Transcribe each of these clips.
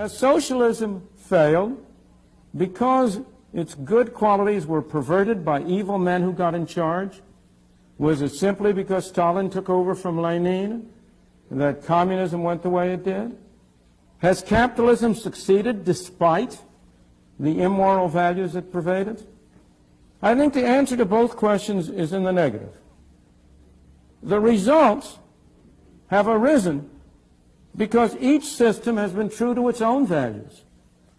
Has socialism failed because its good qualities were perverted by evil men who got in charge? Was it simply because Stalin took over from Lenin that communism went the way it did? Has capitalism succeeded despite the immoral values it pervaded? I think the answer to both questions is in the negative. The results have arisen because each system has been true to its own values.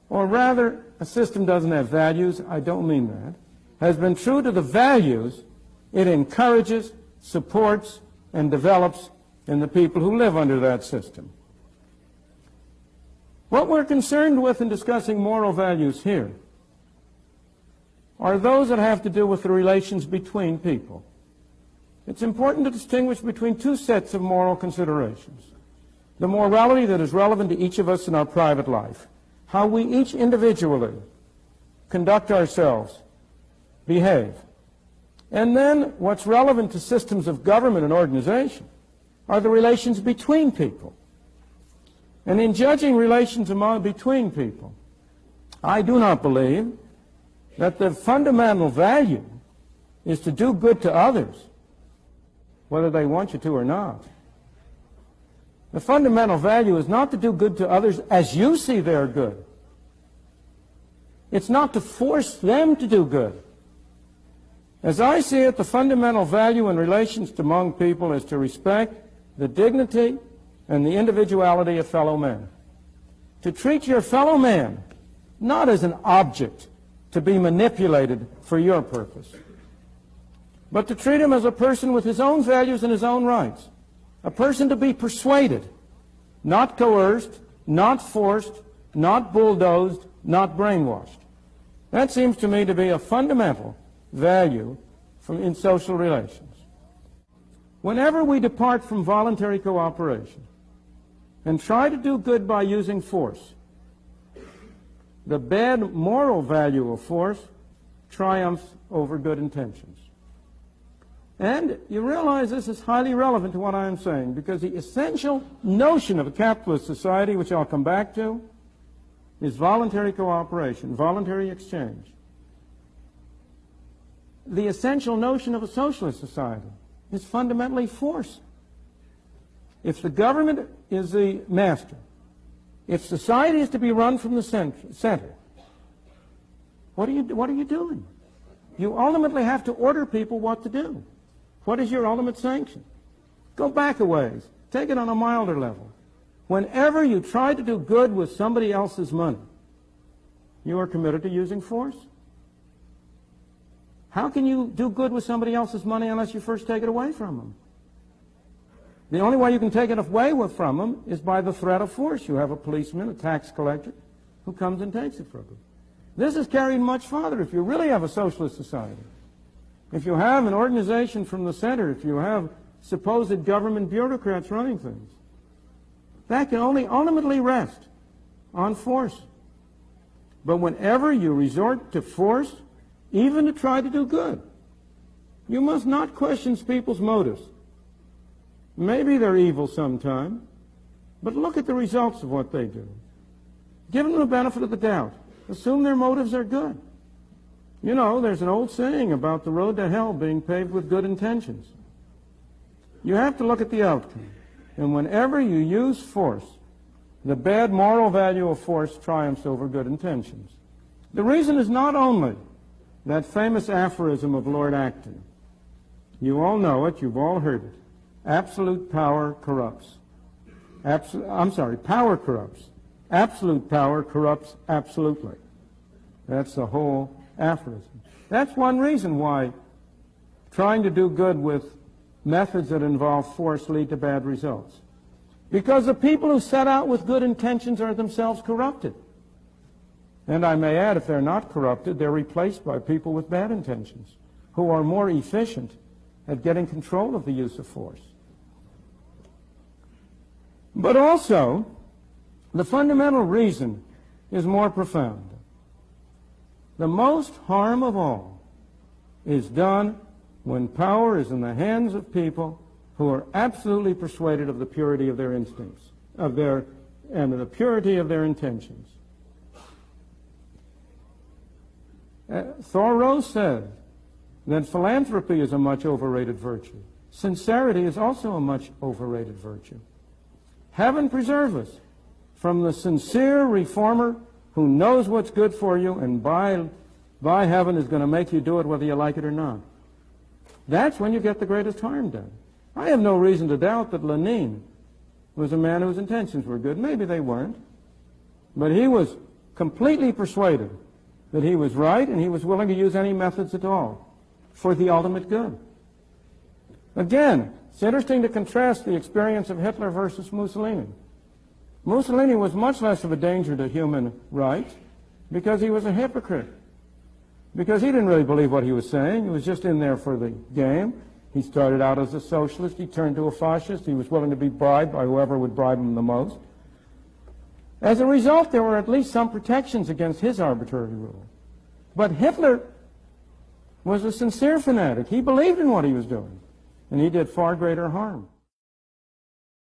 Or rather, a system doesn't have values, I don't mean that, has been true to the values it encourages, supports, and develops in the people who live under that system. What we're concerned with in discussing moral values here are those that have to do with the relations between people. It's important to distinguish between two sets of moral considerations. The morality that is relevant to each of us in our private life, how we each individually conduct ourselves, behave. And then what's relevant to systems of government and organization are the relations between people. And in judging relations between people, I do not believe that the fundamental value is to do good to others, whether they want you to or not. The fundamental value is not to do good to others as you see they're good. It's not to force them to do good. As I see it, the fundamental value in relations among people is to respect the dignity and the individuality of fellow men. To treat your fellow man not as an object to be manipulated for your purpose, but to treat him as a person with his own values and his own rights, a person to be persuaded, not coerced, not forced, not bulldozed, not brainwashed. That seems to me to be a fundamental value in social relations. Whenever we depart from voluntary cooperation and try to do good by using force, the bad moral value of force triumphs over good intentions. And you realize this is highly relevant to what I am saying, because the essential notion of a capitalist society, which I'll come back to, is voluntary cooperation, voluntary exchange. The essential notion of a socialist society is fundamentally force. If the government is the master, if society is to be run from the center, what are you doing? You ultimately have to order people what to do. What is your ultimate sanction? Go back a ways. Take it on a milder level. Whenever you try to do good with somebody else's money, you are committed to using force. How can you do good with somebody else's money unless you first take it away from them? The only way you can take it away from them is by the threat of force. You have a policeman, a tax collector, who comes and takes it from them. This is carried much farther if you really have a socialist society. If you have an organization from the center, if you have supposed government bureaucrats running things, that can only ultimately rest on force. But whenever you resort to force, even to try to do good, you must not question people's motives. Maybe they're evil sometime, but look at the results of what they do. Give them the benefit of the doubt. Assume their motives are good. You know, there's an old saying about the road to hell being paved with good intentions. You have to look at the outcome. And whenever you use force, the bad moral value of force triumphs over good intentions. The reason is not only that famous aphorism of Lord Acton. You all know it, you've all heard it. Absolute power corrupts. Power corrupts. Absolute power corrupts absolutely. That's the whole aphorism. That's one reason why trying to do good with methods that involve force lead to bad results. Because the people who set out with good intentions are themselves corrupted. And I may add, if they're not corrupted, they're replaced by people with bad intentions, who are more efficient at getting control of the use of force. But also, the fundamental reason is more profound. The most harm of all is done when power is in the hands of people who are absolutely persuaded of the purity of their instincts, of their and the purity of their intentions. Thoreau said that philanthropy is a much overrated virtue. Sincerity is also a much overrated virtue. Heaven preserve us from the sincere reformer who knows what's good for you and by heaven is going to make you do it whether you like it or not. That's when you get the greatest harm done. I have no reason to doubt that Lenin was a man whose intentions were good. Maybe they weren't. But he was completely persuaded that he was right, and he was willing to use any methods at all for the ultimate good. Again, it's interesting to contrast the experience of Hitler versus Mussolini. Mussolini was much less of a danger to human rights because he was a hypocrite. Because he didn't really believe what he was saying. He was just in there for the game. He started out as a socialist. He turned to a fascist. He was willing to be bribed by whoever would bribe him the most. As a result, there were at least some protections against his arbitrary rule. But Hitler was a sincere fanatic. He believed in what he was doing, and he did far greater harm.